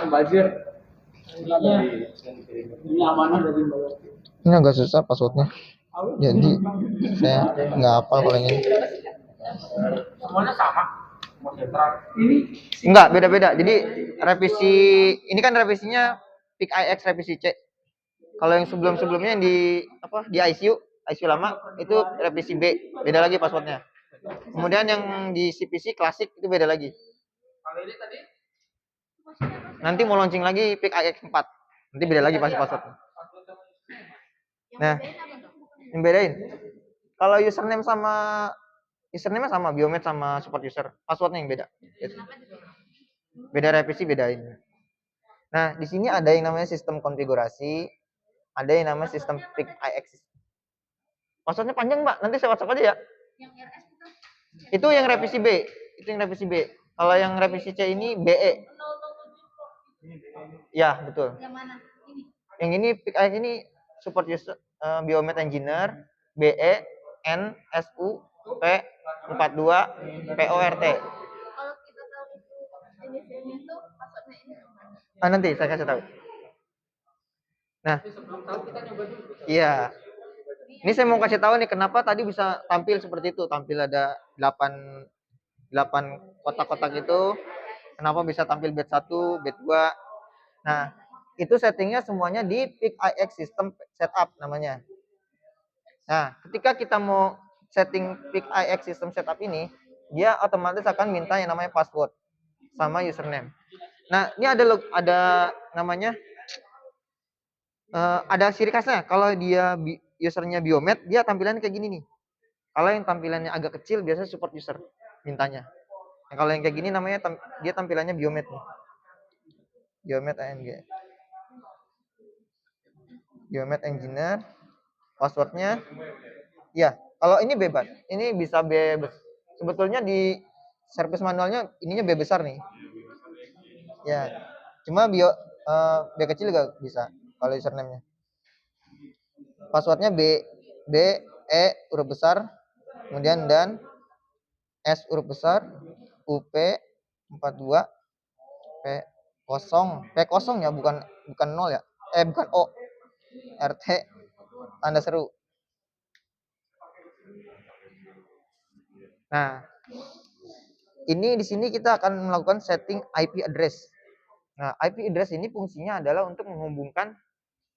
Bazir. Ini amanah dari Mbak. Ini agak susah passwordnya. Jadi saya nggak hafal kalau ini. Semuanya sama. Enggak, beda-beda. Jadi revisi ini kan revisinya PIX revisi C. Kalau yang sebelum-sebelumnya yang di apa di ICU lama itu revisi B, beda lagi passwordnya. Kemudian yang di CPC klasik itu beda lagi. Kalau ini tadi Nanti mau launching lagi PIX 4. Nanti beda lagi passwordnya. Nah, yang bedain. Kalau username sama biomet sama support user, passwordnya yang beda. Beda revisi bedain. Nah, di sini ada yang namanya sistem konfigurasi, ada yang namanya sistem PIX. Passwordnya panjang, Mbak. Nanti saya WhatsApp aja ya. Yang RS itu yang revisi B. Itu yang revisi B. Kalau yang revisi C ini BE. Ya, betul. Yang mana? Ini. Yang ini PIX ini support user biomet engineer BE N SU P 42 PORT. Kalau kita tahu itu inisialnya itu passwordnya ini. Nanti saya kasih tahu. Nah, iya. Ini saya mau kasih tahu nih kenapa tadi bisa tampil seperti itu. Tampil ada 8 kotak-kotak itu. Kenapa bisa tampil bed 1, bed 2. Nah, itu settingnya semuanya di PIX System Setup namanya. Nah, ketika kita mau setting PIX System Setup ini, dia otomatis akan minta yang namanya password sama username. Nah, ini ada namanya ada ciri khasnya. Kalau dia usernya biomet, dia tampilannya kayak gini nih. Kalau yang tampilannya agak kecil, biasanya support user mintanya. Nah, kalau yang kayak gini namanya dia tampilannya biomet nih. Biomet ANG. Biomet engineer. Passwordnya, ya. Kalau ini bebas, ini bisa bebas. Sebetulnya di service manualnya ininya B besar nih. Ya. Cuma B kecil juga bisa kalau username-nya. Passwordnya B E huruf besar, kemudian dan S huruf besar, UP 42 P kosong ya, bukan 0 ya. Bukan O. RT tanda seru. Nah, ini di sini kita akan melakukan setting IP address. Nah, IP address ini fungsinya adalah untuk menghubungkan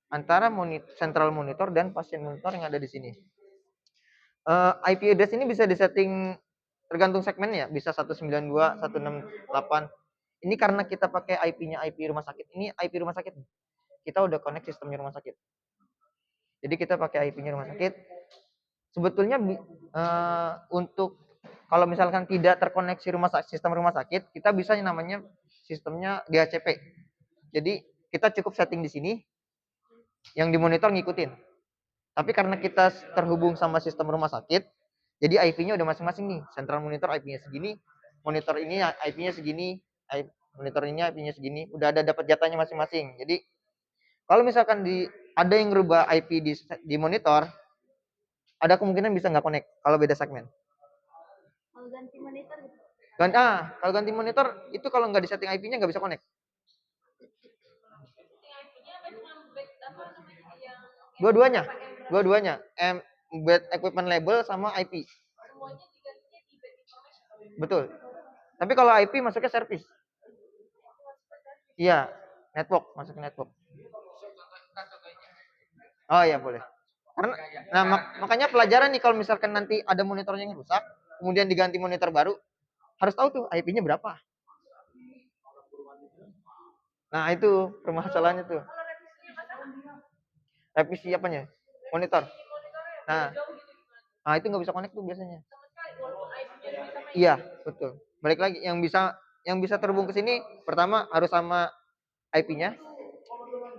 antara central monitor dan pasien monitor yang ada di sini. IP address ini bisa disetting tergantung segmen ya, bisa 192, 168. Ini karena kita pakai IP-nya IP rumah sakit. Ini IP rumah sakit. Kita udah connect sistemnya rumah sakit. Jadi kita pakai IP-nya rumah sakit. Sebetulnya untuk kalau misalkan tidak terkoneksi sistem rumah sakit, kita bisa yang namanya sistemnya DHCP. Jadi kita cukup setting di sini, yang dimonitor ngikutin. Tapi karena kita terhubung sama sistem rumah sakit, jadi IP-nya udah masing-masing nih. Central monitor IP-nya segini, monitor ini IP-nya segini, monitor ini IP-nya segini. Udah ada dapat jatahnya masing-masing. Jadi kalau misalkan ada yang ngerubah IP di monitor, ada kemungkinan bisa nggak connect kalau beda segmen. Kalau ganti monitor gitu? Kalau ganti monitor itu kalau nggak disetting IP-nya nggak bisa connect. Dua-duanya. Bed equipment label sama IP. Betul. Tapi kalau IP masuknya service. Iya, network, masuk ke network. Oh iya boleh. Nah, makanya pelajaran nih kalau misalkan nanti ada monitornya yang rusak, kemudian diganti monitor baru, harus tahu tuh IP-nya berapa. Nah, itu permasalahannya tuh. Revisi apanya? Monitor. Nah itu nggak bisa connect tuh biasanya. Iya, betul. Balik lagi yang bisa terhubung ke sini pertama harus sama IP-nya,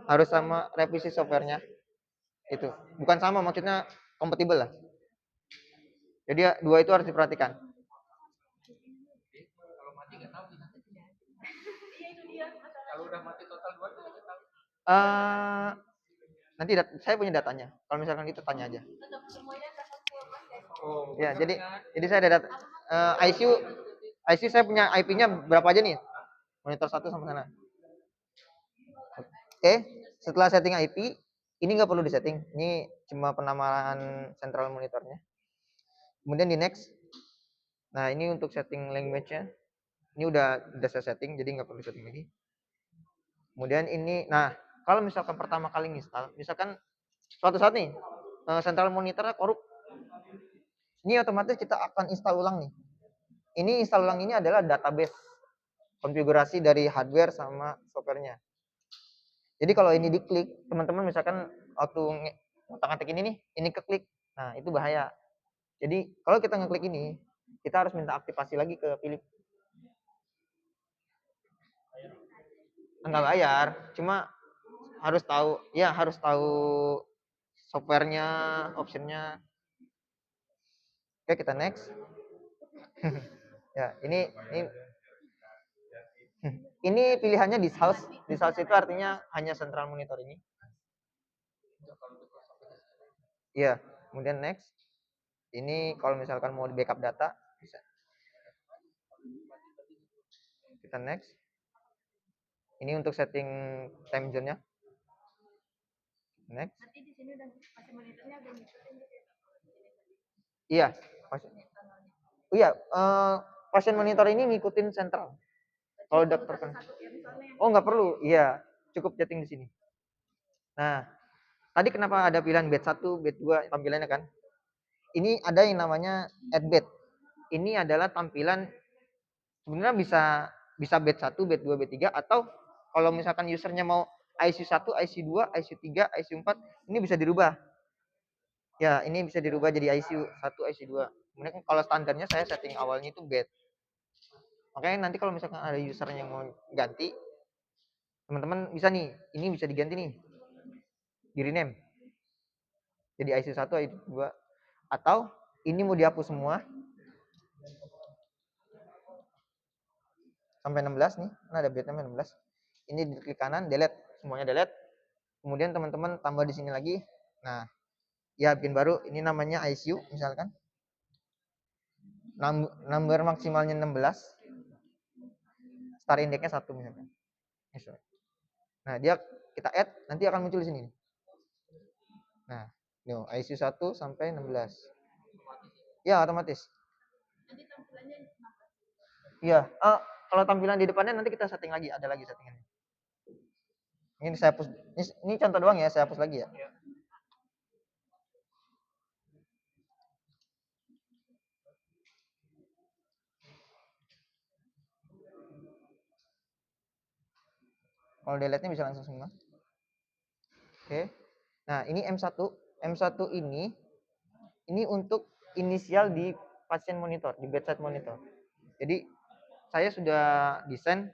harus sama revisi softwarenya. Itu. Bukan sama, maksudnya kompatibel lah. Jadi dua itu harus diperhatikan. Kalau udah mati total 2 itu tahu. Nanti saya punya datanya. Kalau misalkan itu tanya aja. Oh, ya, jadi saya ada data ICU IC saya punya IP-nya berapa aja nih? Monitor 1 sama sana. Oke, setelah setting IP, ini nggak perlu disetting. Ini cuma penamaan central monitornya. Kemudian di next. Nah, ini untuk setting language-nya. Ini udah saya setting, jadi nggak perlu setting lagi. Kemudian ini, nah kalau misalkan pertama kali install, misalkan suatu saat nih central monitornya korup, ini otomatis kita akan install ulang nih. Ini install ulang ini adalah database konfigurasi dari hardware sama softwarenya. Jadi kalau ini diklik, teman-teman misalkan waktu ngotak-ngatik ini nih, ini keklik, nah itu bahaya. Jadi kalau kita ngeklik ini, kita harus minta aktivasi lagi ke Philip. Enggak bayar, cuma harus tahu, ya harus tahu softwarenya, optionnya. Oke, kita next. Ya, ini pilihannya di house. Di house itu artinya hanya central monitor ini. Iya, kemudian next. Ini kalau misalkan mau di backup data bisa. Kita next. Ini untuk setting time zone-nya. Next. Iya, iya, pasien monitor ini ngikutin sentral. Kalau dokter kan. Oh, nggak perlu. Iya, cukup setting di sini. Nah, tadi kenapa ada pilihan bed 1, bed 2 tampilannya kan? Ini ada yang namanya add bed. Ini adalah tampilan sebenarnya bisa bed 1, bed 2, bed 3 atau kalau misalkan usernya mau ICU 1, ICU 2, ICU 3, ICU 4, ini bisa dirubah. Ya, ini bisa dirubah jadi ICU 1, ICU 2. Kemudian kalau standarnya saya setting awalnya itu bed. Makanya nanti kalau misalkan ada usernya yang mau ganti, teman-teman bisa nih, ini bisa diganti nih. Di rename. Jadi ICU 1, ICU 2. Atau ini mau dihapus semua. Sampai 16 nih, nah ada bednya 16. Ini di klik kanan, delete, semuanya delete. Kemudian teman-teman tambah di sini lagi. Nah, ya bikin baru, ini namanya ICU misalkan. Number maksimalnya 16. Star indexnya 1 misalkan. Nah, dia kita add, nanti akan muncul di sini. Nah, ICU 1 sampai 16. Ya, otomatis. Iya, kalau tampilan di depannya nanti kita setting lagi, ada lagi settingannya. Ini saya hapus, ini contoh doang ya, saya hapus lagi ya. Kalau delete-nya bisa langsung semua. Oke. Nah, ini M1. M1 ini untuk inisial di pasien monitor, di bedside monitor. Jadi saya sudah desain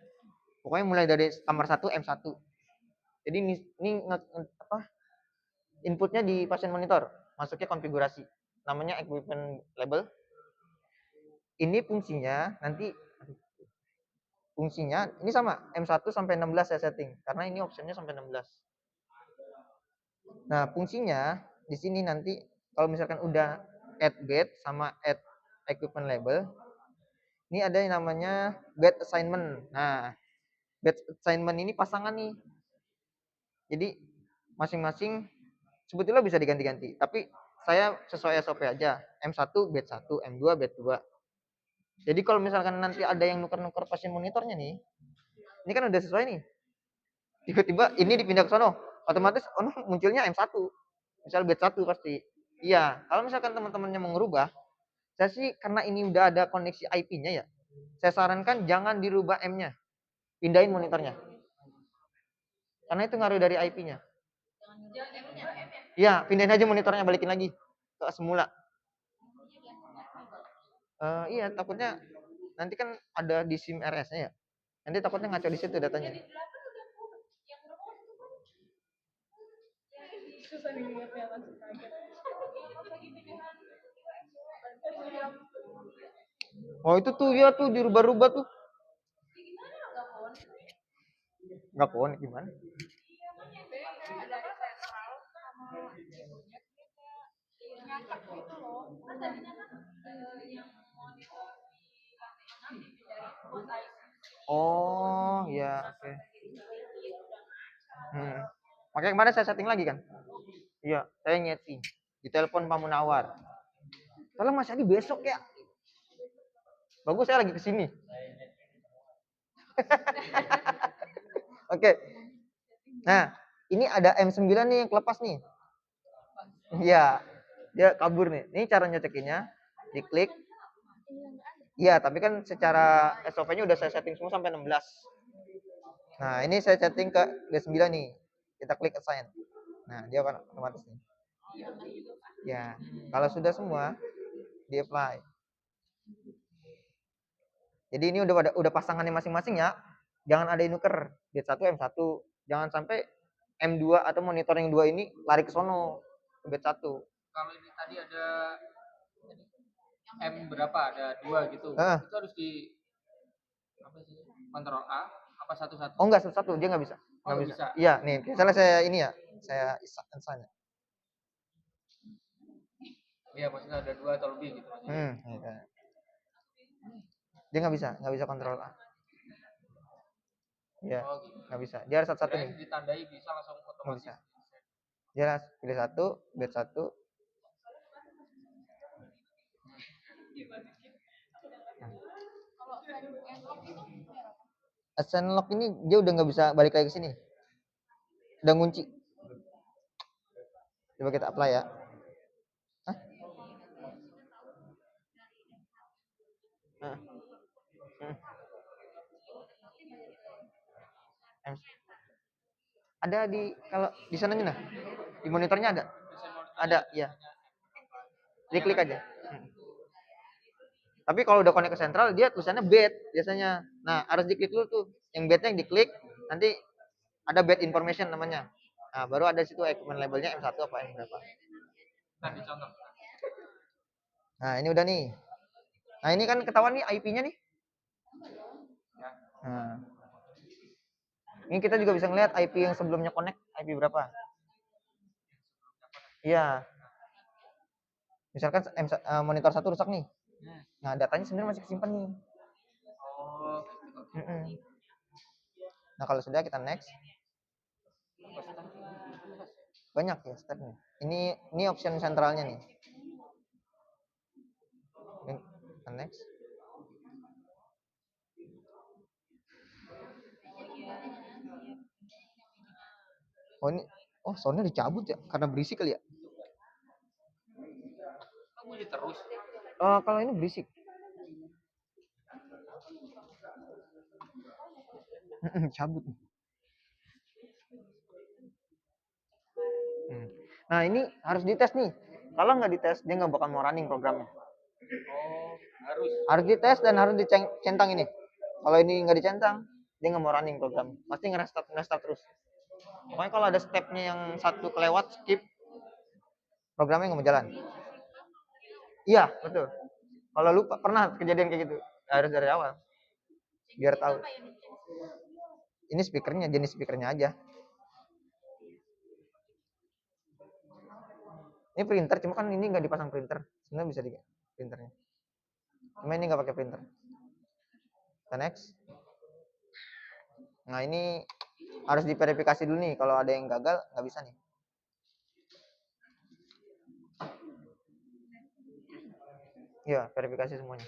pokoknya mulai dari kamar 1 M1. Jadi ini inputnya di pasien monitor, masuknya konfigurasi. Namanya equipment label. Ini fungsinya nanti ini sama M1 sampai 16 saya setting karena ini optionnya sampai 16. Nah, fungsinya di sini nanti kalau misalkan udah add bed sama add equipment label, ini ada yang namanya bed assignment. Nah, bed assignment ini pasangan nih. Jadi masing-masing sebetulnya bisa diganti-ganti, tapi saya sesuai SOP aja. M1 bed 1, M2 bed 2. Jadi kalau misalkan nanti ada yang nuker-nuker pasien monitornya nih, ini kan udah sesuai nih. Tiba-tiba ini dipindah ke sono, otomatis munculnya M1. Misal bed 1 pasti. Iya, kalau misalkan teman-temannya mau ngerubah, saya sih karena ini udah ada koneksi IP-nya ya. Saya sarankan jangan dirubah M-nya. Pindahin monitornya. Karena itu ngaruh dari IP-nya. Iya, pindahin aja monitornya, balikin lagi ke semula. Iya, takutnya nanti kan ada di SIM RS-nya ya. Nanti takutnya ngaco di situ datanya. Oh itu tuh ya tuh dirubah-rubah tuh. Nggak pohon gimana? Oh, ya, oke. Makanya kemarin saya setting lagi kan? Iya, saya nyeting. Di telepon Pak Munawar. Tolong Mas Adi besok ya. Bagus, saya lagi kesini. Oke. Nah, ini ada M9 nih yang kelepas nih. Iya. Dia kabur nih. Ini cara nyocekinnya. Diklik. Iya, tapi kan secara SOP-nya udah saya setting semua sampai 16. Nah, ini saya setting ke D9 nih. Kita klik assign. Nah, dia akan otomatis nih. Ya, kalau sudah semua, di apply. Jadi ini udah pasangannya masing-masing ya. Jangan ada yang nuker. B1 M1. Jangan sampai M2 atau monitor yang 2 ini lari ke sono ke B1. Kalau ini tadi ada M berapa? Ada 2 gitu. Itu harus di apa sih? Kontrol A apa satu-satu? Oh enggak, satu-satu dia nggak bisa. Nggak bisa. Iya, nih, misalnya saya ini ya, saya isanya. Iya, maksudnya ada 2 atau lebih gitu maksudnya. Gitu. Dia nggak bisa kontrol A. Iya, nggak bisa. Dia harus satu-satu nih. Ditandai bisa langsung otomatis. Bisa. Dia harus pilih satu, bet satu. Ascend lock ini dia udah nggak bisa balik lagi ke sini. Udah ngunci. Coba kita apply ya. Hah? Ada di kalau di sana nah, di monitornya ada ya. Diklik aja. Tapi kalau udah connect ke sentral dia tulisannya bed biasanya. Nah harus diklik dulu tuh, yang bednya yang diklik, nanti ada bed information namanya. Nah baru ada situ equipment labelnya M1 apa yang berapa. Nah ini udah nih. Nah ini kan ketahuan nih IP-nya nih. Nah, ini kita juga bisa ngeliat IP yang sebelumnya connect IP berapa. Iya. Misalkan monitor 1 rusak nih. Nah, datanya sebenarnya masih kesimpan nih. Oh. Nah, kalau sudah kita next. Banyak ya stepnya. Ini option sentralnya nih. Kita next. Oh ini, soundnya dicabut ya karena berisik kali ya. Bunyi terus. Kalau ini berisik. Cabut. Nah ini harus dites nih. Kalau nggak dites dia nggak bakal mau running programnya. Oh, harus dites dan harus dicentang ini. Kalau ini nggak dicentang dia nggak mau running program. Pasti ngerestart terus. Pokoknya kalau ada stepnya yang satu kelewat skip, programnya nggak mau jalan. Iya betul. Kalau lupa pernah kejadian kayak gitu, harus dari awal biar tahu. Ini speakernya, jenis speakernya aja. Ini printer, cuma kan ini nggak dipasang printer. Sebenarnya bisa di printernya. Cuma ini nggak pakai printer. Kita next. Nah ini harus diverifikasi dulu nih. Kalau ada yang gagal nggak bisa nih. Iya, verifikasi semuanya.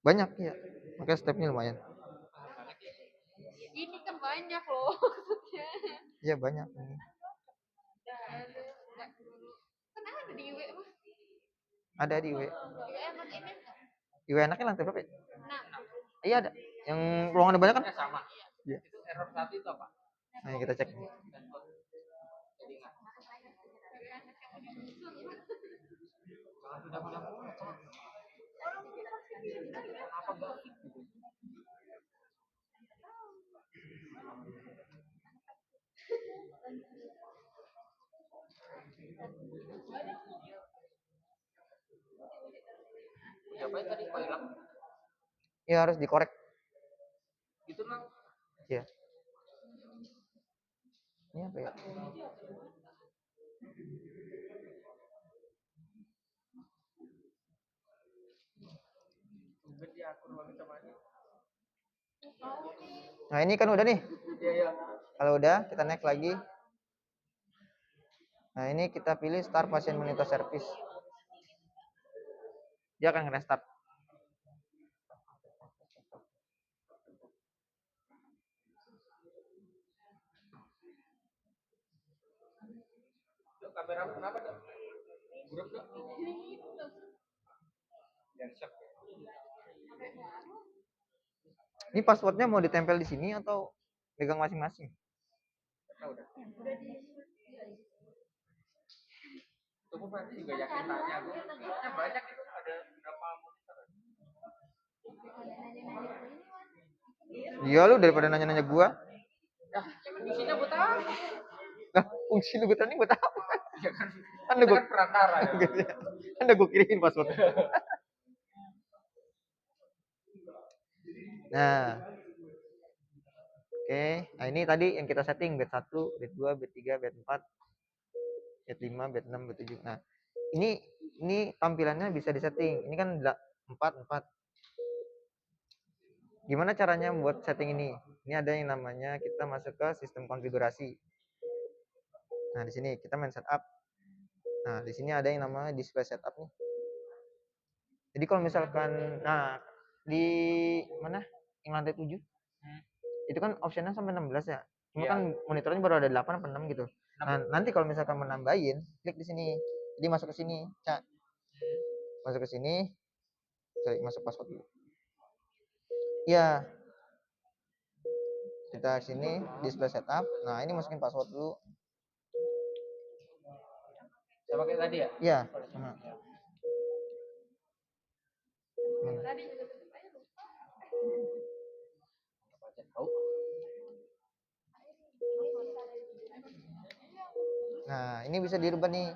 Banyak ya. Makanya stepnya lumayan. Ini kan banyak loh maksudnya. Iya banyak ini. Kan ada di IW mah. Ada di IW. IW enak ini. IW enaknya lantai berapa ya? Nah. Iya ada. Yang ruangan banyak kan? Sama. Iya. Error 1 itu apa? Nah kita cek. Diapain tadi kok hilang? Ya harus dikorek. Gitu lah. Iya. Ini apa ya? akur banget sama ini. Nah, ini kan udah nih. Iya, iya. Kalau udah, kita next lagi. Nah, ini kita pilih Start Patient Monitor Service. Dia akan nge-restart. Dok, kamera lu kenapa, Dok? Buruk, Dok. Yang shock. Ini passwordnya mau ditempel di sini atau pegang masing-masing? Tahu dah. Tunggu Pak, juga yakin tanya gue. Kayaknya banyak itu ada berapa monitor. Iya lu daripada nanya-nanya gua. Nah, isinya buat apa? Lah, fungsi lu gue buat apa? Ya kan, Kan kita gua kan perantara ya. kan udah gua kirimin passwordnya. Nah. Oke, nah ini tadi yang kita setting bed 1, bed 2, bed 3, bed 4, bed 5, bed 6, bed 7. Nah, ini tampilannya bisa disetting. Ini kan 4 4. Gimana caranya buat setting ini? Ini ada yang namanya kita masuk ke sistem konfigurasi. Nah, di sini kita main setup. Nah, di sini ada yang namanya display setup nih. Jadi kalau misalkan di mana? Yang lantai 7. Itu kan optionnya sampai 16 ya. Cuma Iya. kan monitornya baru ada 8 atau 6 gitu. Nah, nanti kalau misalkan menambahin, klik di sini. Jadi masuk ke sini, Cak. Masuk ke sini. Cari masuk password dulu. Iya. Kita sini display setup. Nah, ini masukin password dulu. Sama kayak tadi ya? Iya, sama. Tadi juga tetep aja lupa. Baca tahu. Nah, ini bisa dirubah nih.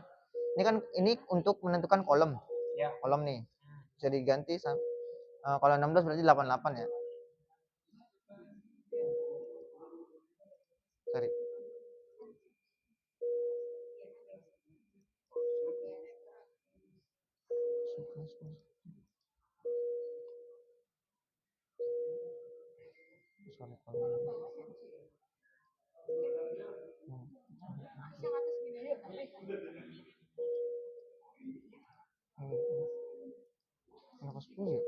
Ini kan ini untuk menentukan kolom. Ya. Kolom nih. Bisa diganti kalau 16 berarti 88 ya. Cari. Sorry, Yang atas gini aja. Kenapa 10 ya?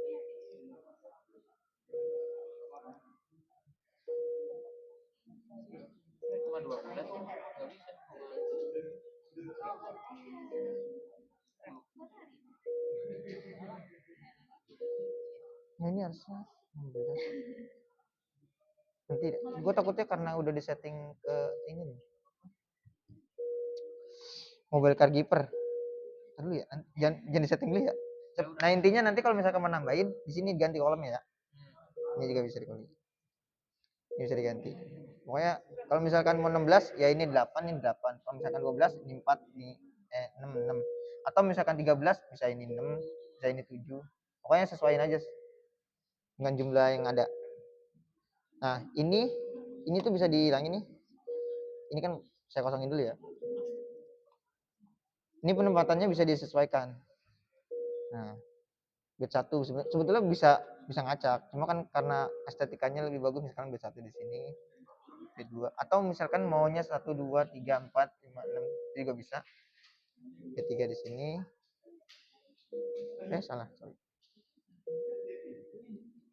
Cuma 12. Enggak bisa. Nah, ini harusnya 16. Nanti gue takutnya karena udah disetting ke ini nih. Mobile car keeper. Dulu ya, jangan disetting dulu ya. Nah, intinya nanti kalau misalkan mau nambahin di sini ganti kolomnya ya. Ini juga bisa diganti. Ini bisa diganti. Pokoknya kalau misalkan mau 16 ya ini 8, ini 8. Kalau misalkan 12 ini 4, ini 6, 6. Atau misalkan 13 bisa ini 6, bisa ini 7. Pokoknya sesuaiin aja dengan jumlah yang ada. Nah, ini tuh bisa dihilangin nih. Ini kan saya kosongin dulu ya. Ini penempatannya bisa disesuaikan. Nah, bed 1 sebetulnya bisa ngacak. Cuma kan karena estetikanya lebih bagus misalkan bed 1 di sini, bed 2 atau misalkan maunya 1 2 3 4 5 6 juga bisa. Bed 3 di sini. Salah, sorry.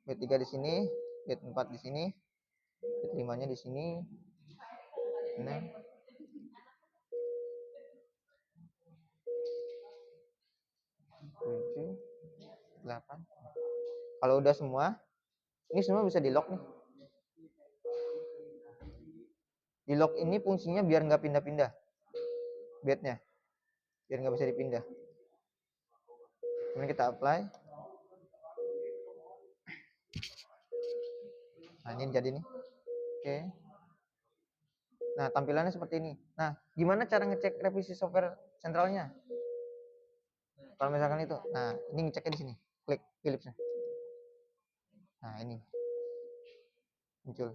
Bed 3 di sini, bed 4 di sini, bed 5-nya di sini. Nah, 7 8. Kalau udah semua, ini semua bisa di lock nih. Di lock ini fungsinya biar nggak pindah-pindah bednya, biar nggak bisa dipindah. Kemudian kita apply. Nah, ini jadi nih. Oke. Nah, tampilannya seperti ini. Nah, gimana cara ngecek revisi software sentralnya? Kalau misalkan itu, nah ini ngeceknya di sini. Klik Philips-nya. Nah, ini muncul.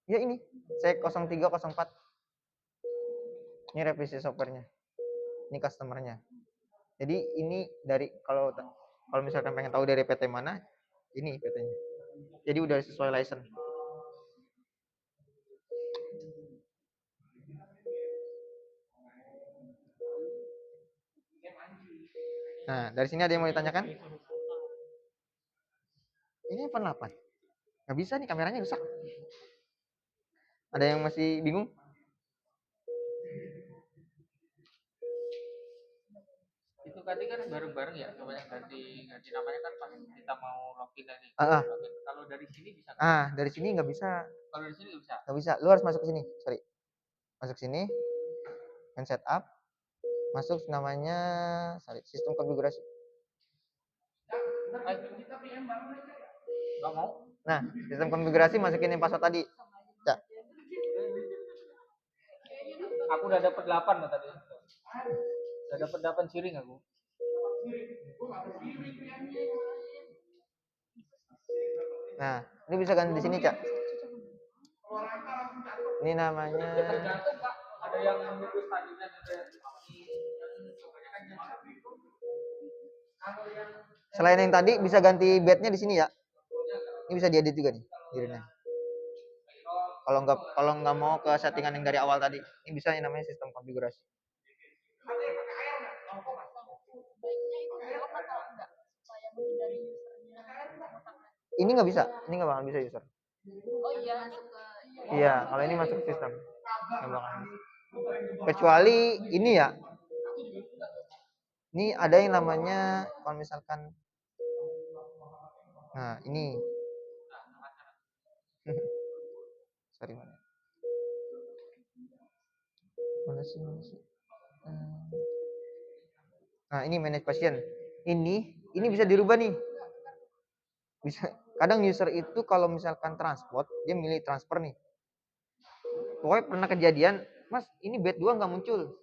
Ya ini. C0304. Ini revisi softwarenya. Ini customernya. Jadi ini dari kalau misalkan pengen tahu dari PT mana, ini PT-nya. Jadi udah sesuai license. Nah, dari sini ada yang mau ditanyakan? Ini iPhone 8. Nggak bisa nih, kameranya rusak. Ada yang masih bingung? Itu tadi kan bareng-bareng ya, coba yang ganti namanya kan pas kita mau login tadi. Login. Kalau dari sini bisa nggak? Dari sini nggak bisa. Kalau dari sini nggak bisa. Nggak bisa. Lu harus masuk ke sini. Sorry. Masuk sini. Men setup. Masuk namanya sistem konfigurasi. Nggak mau? Nah, sistem konfigurasi masukin yang password tadi. Ya. Aku udah dapet 8 loh tadi. Udah dapet 8 siring aku. Nah, ini bisa ganti di sini, Cak. Ini namanya. Tergantung, Pak. Ada yang nunggu tadinya ada Selain yang tadi bisa ganti bednya di sini ya. Ini bisa diedit juga nih, dirinya. Kalau nggak mau ke settingan yang dari awal tadi, ini bisa yang namanya sistem konfigurasi. Ini nggak bisa, ini nggak bakal bisa user. Oh iya, masuk ke Iya, kalau ini masuk sistem. Nggak bakal bisa. Kecuali ini ya. Ini ada yang namanya kalau misalkan. Nah, ini. Sorry, mana? Mana sih? Nah, ini manage passion. Ini bisa dirubah nih. Bisa. Kadang user itu kalau misalkan transport, dia milih transfer nih. Pokoknya pernah kejadian, Mas, ini bed 2 nggak muncul.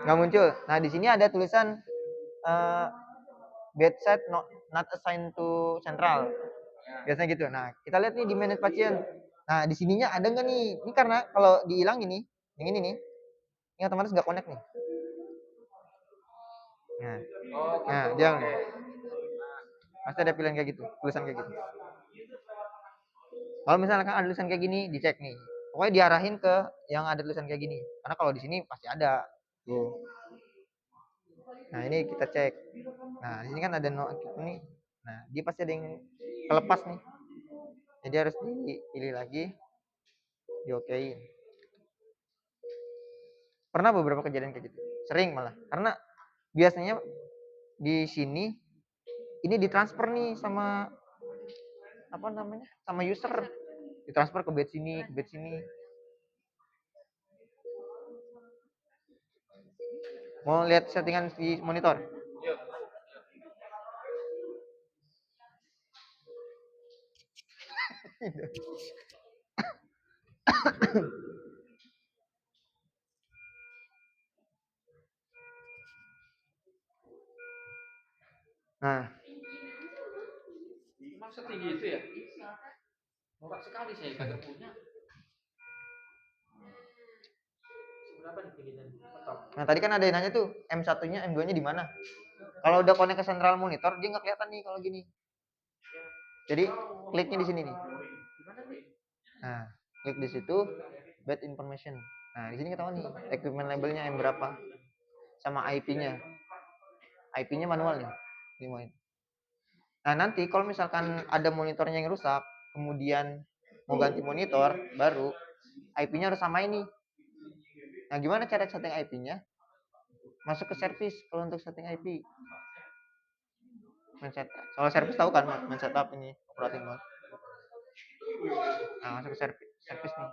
Nggak muncul. Nah, di sini ada tulisan bed set not assigned to central. Biasanya gitu. Nah, kita lihat nih di manage passion. Nah, di sininya ada nggak nih? Ini karena kalau dihilang ini, yang ini nih, ini otomatis nggak connect nih. Nah, dia pasti ada pilihan kayak gitu, tulisan kayak gitu. Kalau misalkan ada tulisan kayak gini, dicek nih. Pokoknya diarahin ke yang ada tulisan kayak gini. Karena kalau di sini pasti ada. Tuh. Nah, ini kita cek. Nah, di sini kan ada no nih. Nah, dia pasti ada yang kelepas nih. Jadi harus dipilih lagi. Diokein. Pernah beberapa kejadian kayak gitu. Sering malah. Karena biasanya di sini ini ditransfer nih sama apa namanya? Sama user. Ditransfer ke bed sini, ke bed sini. Mau lihat settingan di monitor? Nah, Emang setinggi itu ya? Murah sekali saya kagak punya. Seberapa nih tingginya? nah tadi kan ada yang nanya tuh M1-nya, M2-nya di mana? Kalau udah connect ke central monitor, dia nggak kelihatan nih kalau gini. Jadi kliknya di sini nih. Nah, klik di situ, bed information. Nah, di sini ketahuan nih equipment labelnya M berapa, sama IP-nya. IP-nya manual nih. Nah, nanti kalau misalkan ada monitornya yang rusak, kemudian mau ganti monitor baru, IP-nya harus sama ini. Nah, gimana cara setting IP-nya? Masuk ke service kalau untuk setting IP. Kalau service tahu kan, men setup ini operating mode. Nah, masuk ke service nih.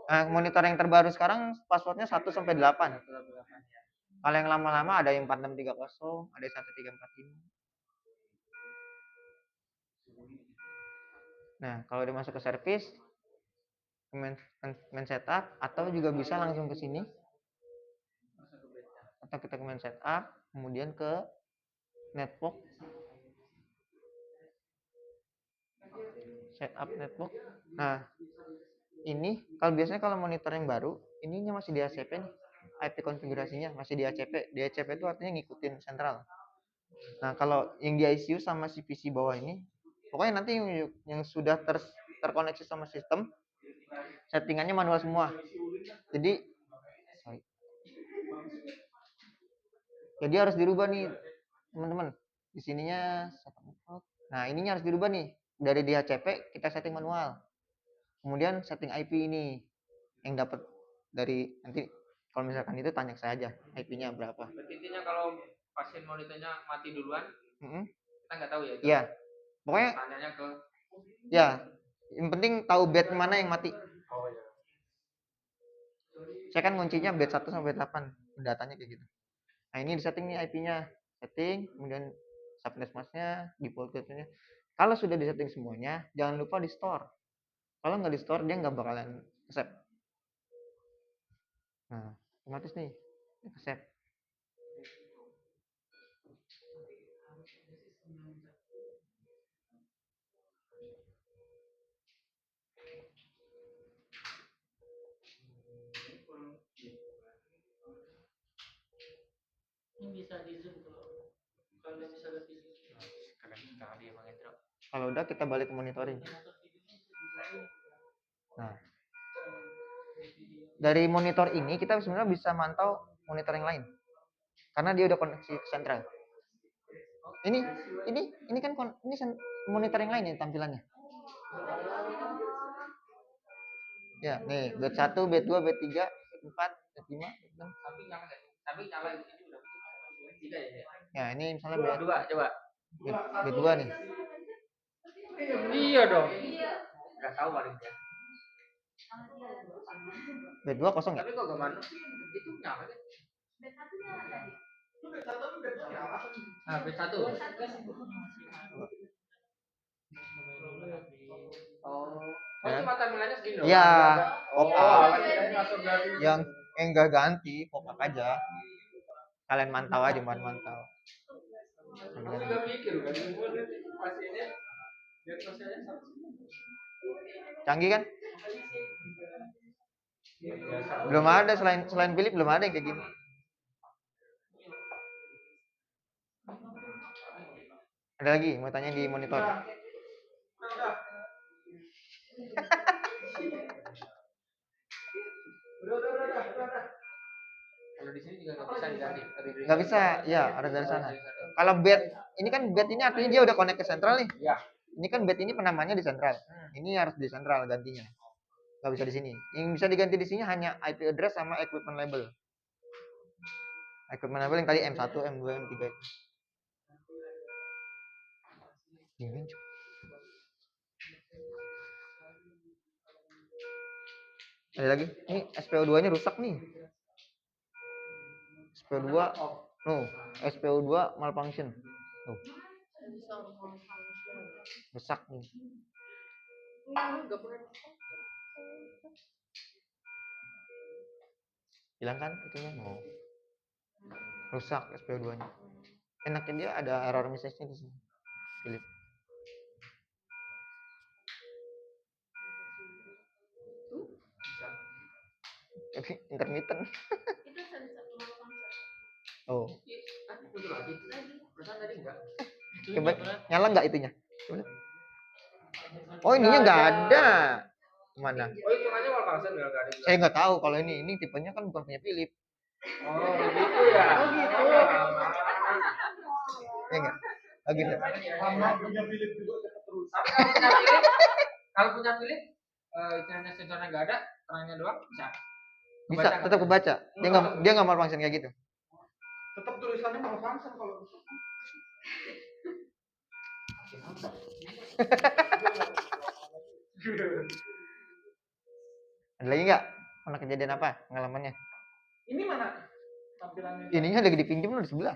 Nah, monitor yang terbaru sekarang passwordnya 1 sampai 8. Kalau yang lama-lama ada yang 4630, ada yang 1345. Nah, kalau udah masuk ke service, men setup atau juga bisa langsung ke sini. Atau kita ke men setup, kemudian ke network setup network. Nah, ini biasanya kalau monitor yang baru, ininya masih di ACP nih. IP konfigurasinya masih di ACP. Di ACP itu artinya ngikutin sentral. Nah, kalau yang di ICU sama si PC bawah ini, pokoknya nanti yang sudah terkoneksi sama sistem, settingannya manual semua. Jadi harus dirubah nih, teman-teman. Di sininya nah, ininya harus dirubah nih. Dari DHCP kita setting manual. Kemudian setting IP ini yang dapat dari nanti kalau misalkan itu tanya saya aja IP-nya berapa. Berarti intinya kalau pasien monitornya mati duluan, kita nggak tahu ya. Iya. Pokoknya tanyanya ke ya, yang penting tahu bed mana yang mati. oh ya. Saya kan nguncinya bed 1 sampai 8, datanya kayak gitu. Nah, ini di setting nih IP-nya. Setting, kemudian subnet masknya, default gateway-nya. Kalau sudah di setting semuanya, jangan lupa di store. Kalau nggak di store, dia nggak bakalan accept. Nah, otomatis nih, accept. Ini bisa di zoom kalau bisa lebih keren sekali emang Indro. Kalau udah kita balik ke monitoring. Nah, dari monitor ini kita sebenarnya bisa mantau monitor yang lain karena dia udah koneksi ke sentral. Ini kan ini monitor yang lain nih tampilannya. Ya, nih bed 1, bed 2, bed 3, bed 4, bed 5, bed 6. Tapi nyala ini udah 3 ya. Ya, ini misalnya bed 2 coba. Bed 2 nih. Iya dong. Enggak tahu paling ya. Bed 2 kosong ya? Tapi kok gak mana? Itu nyala kan? Bed 1 nyala tadi. Nah, bed 1. Oh, cuma tampilannya segini loh. Iya. Yang enggak ganti, pop-up aja. Kalian mantau aja, mantau. Aku juga mikir kan, pasiennya canggih kan? Belum ada selain Philip belum ada yang kayak gini. Ada lagi mau tanya di monitor. Kalau di sini juga nggak bisa diganti. Nggak bisa, ya ada dari sana. Kalau bed ini artinya dia udah connect ke sentral nih. Ya. Ini kan bed ini penamanya di sentral. Ini harus di sentral gantinya. Nggak bisa di sini. Yang bisa diganti di sini hanya IP address sama equipment label. Equipment label yang tadi M1, M2, M3 itu. Dingin, cuy. Ada lagi. Ini SPO2-nya rusak nih. SPO2 SPO2 malfunction. Tuh. Rusak nih. Hilang kan itunya? Rusak SPO2-nya. Enaknya dia ada error message-nya di sini. Philip. Tapi intermittent. Itu sensor Oh. Muncul lagi. Perasaan tadi enggak. Coba nyala nggak itunya? Coba. Oh, ininya nggak ada. Mana? Oh, hitungannya malfunction nggak ada. Saya nggak tahu kalau ini tipenya kan bukan punya Philip. Oh, gitu ya. Oh, gitu. Ya nggak? Oh, gitu. Punya Philip juga terus. Tapi kalau punya Philip, internet sensornya nggak ada, terangnya doang bisa. Bisa, tetap kebaca. Dia nggak malfunction kayak gitu. Tetap tulisannya malfunction kalau Ada lagi nggak? Pernah kejadian apa pengalamannya? Ini mana tampilannya? Ininya lagi dipinjam loh di sebelah.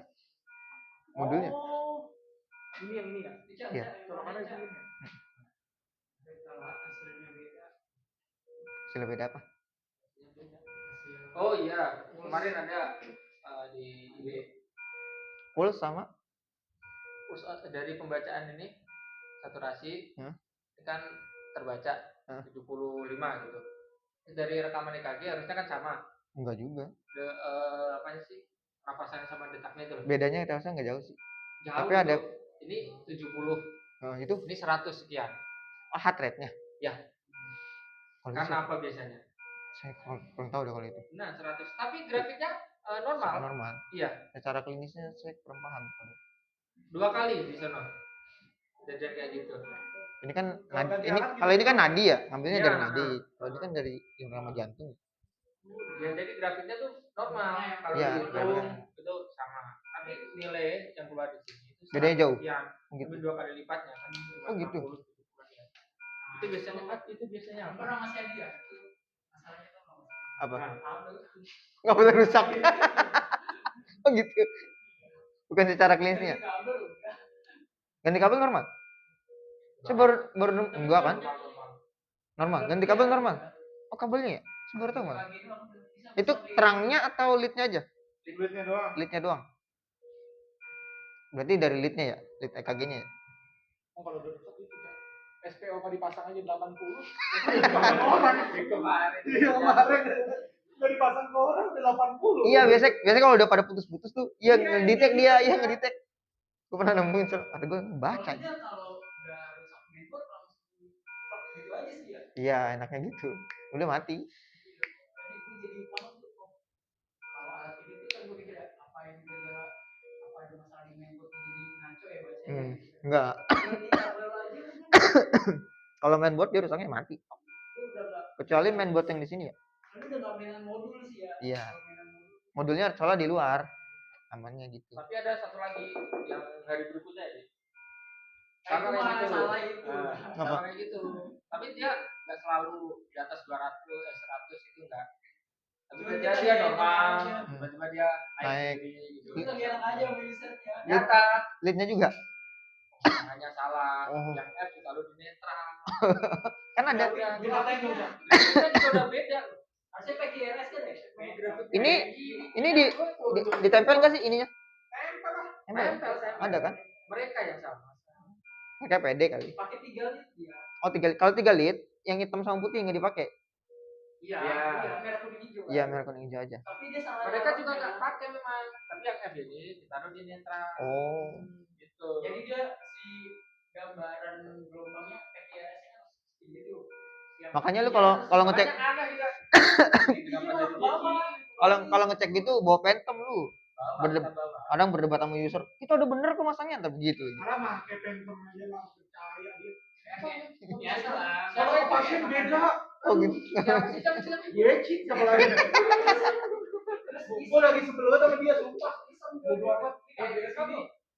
Modulnya. Oh, ini yang ini ya? Iya. Colokannya di sini. Hasil beda apa? Oh iya, kemarin ada di Pulse sama? Dari pembacaan ini saturasi kan terbaca Hah? 75 gitu. Terus dari rekaman EKG harusnya kan sama. Enggak juga. Apa sih? Napasannya sama detaknya itu loh. Bedanya terasa nggak jauh sih. Jauh Tapi ada tuh. Ini 70, itu ini 100 sekian. heart rate-nya. Ya. Kalau Karena saya, apa biasanya? saya kurang tahu deh kalau itu. Nah, 100. Tapi grafiknya normal. Normal. Iya. Secara klinisnya saya kurang paham. 2 kali di sana. Kejadian kayak gitu. Ini kan Kalau nggak ini diangkat kalau gitu ini kan nadi ya, ngambilnya Iya, dari nadi. Kalau ini kan dari irama jantung. Ya, jadi grafiknya tuh normal. Kalau Iya, dihitung itu sama. Tapi nilai yang keluar di sini itu Bedanya jauh. sekian. Oh, gitu. Tapi 2 kali lipatnya kan. Oh, gitu. 60, 70-an ya. Itu biasanya apa? Pernah masih ada ya? Masalahnya tuh nggak masalah. Apa? Nah, Nggak boleh rusak. Oh gitu. Bukan secara klinisnya. Kabel udah. Ganti kabel normal. Saya baru enggak kan? Normal. Ganti kabel normal. Oh kabelnya ya? Saya baru tahu malah. Pagi itu aku bisa Itu terangnya atau leadnya aja? Kulitnya doang. Leadnya doang. Berarti dari leadnya ya, lead EKG-nya ya. Oh, kalau udah rusak itu Cak. SPO mah dipasang aja 80. Orang kemarin. Iya kemarin udah dipasang ke orang udah 80. Iya biasa kalau udah pada putus-putus tuh, iya ngedetect dia, iya ngedetect. Gue pernah nemuin, ada gue baca. Kalau dia kalau udah rusak mainboard langsung stop gitu aja sih ya. Iya enaknya gitu. Udah mati. Jadi gue jadi paham tuh kok. Kalau alat ini kan gue pikir ya, apa yang gara-gara apa ada masalah di mainboard jadi ngaco ya bacanya. Enggak. Berarti kabel aja kan Kalau mainboard dia rusaknya mati. dia udah nggak. Kecuali mainboard yang di sini ya. Ini udah nggak mainan modul sih ya. Iya. Kalau mainan modul. Modulnya soalnya di luar. Amannya gitu. Tapi ada satu lagi yang hari berikutnya ya. Itu mah salah itu. Apa? Sama kayak gitu. Tapi dia nggak selalu di atas 100 itu enggak. Tapi Cuma dia dia normal, aja. tiba-tiba dia Naik. naik sendiri gitu. Itu lebih enak aja sama usernya. Nyata, Leadnya juga. hanya salah. Oh. Yang F selalu di netral. Kan ada. Udah, Dikatain dong, Cak. Kita juga udah beda. Harusnya pakai RS kan ya? Ini ditempel nggak sih ininya? Tempel. Nempel, saya. Ada kan? Mereka yang sama. Pakai PD kali. Pakai 3 lit dia. Oh kalau 3 lead, yang hitam sama putih nggak dipakai. Iya, Iya. iya, merah kuning hijau. kan? Iya merah kuning hijau aja. Tapi dia salah. Mereka juga nggak pakai memang. Tapi yang F ini ditaruh di netral. Oh. Gitu. Jadi dia si gambaran gelombangnya pakai RS-nya kan gitu. Yang Makanya lu iya, kalau ngecek Banyak aneh juga. kalau ngecek gitu bawa phantom lu. Berdeb- Bawa. Kadang berdebat sama user, kita udah bener kok masangnya, tapi begitu. Malah mah kayak phantom aja lah percaya dia. biasa lah. Kalau pasien beda. Oh gitu. Siapa sih yang bisa Yecit siapa lagi? Gue lagi sebel banget sama dia sumpah. Bodoh amat.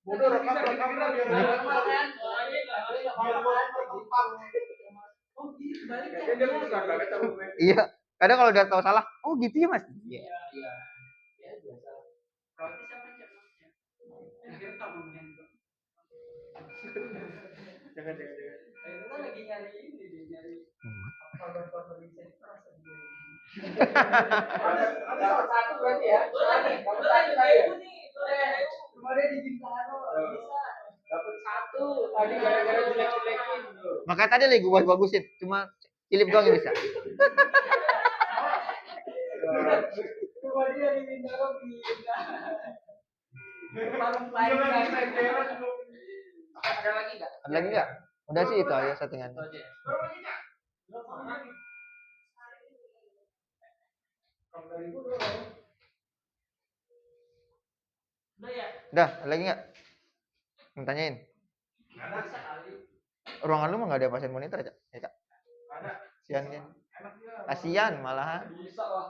Bodoh rekam lah biar biar gua tertempang. Oh, gitu balik Kayaknya dia besar banget sama gue. Iya. Kadang kalau udah tahu salah, oh gitu ya mas. Iya. Iya. Ya biasa. Berarti siapa yang cek? Akhirnya tak mau main. Jangan. Itu kan lagi nyari ini dia nyari korban-korban bisa diperas sendiri. Ada satu berarti ya. Dapat satu tadi ya. Kemarin di Bintaro bisa. Dapat satu tadi gara-gara jelek-jelekin. Makanya tadi lagi gua bagusin, cuma Philip doang yang bisa. Cuma dia di Bintaro bisa. Parung Dia lagi lain. senderan belum. Ada lagi nggak? Ada lagi nggak? Udah sih itu aja settingan. Itu aja. Udah ya? Udah, ada lagi nggak? Mau tanyain. Ada Sekali. Ruangan lu mah nggak ada pasien monitor aja? Ya kak. ada. Kasian kan? Enak dia. Kasian malahan. Bisa lah.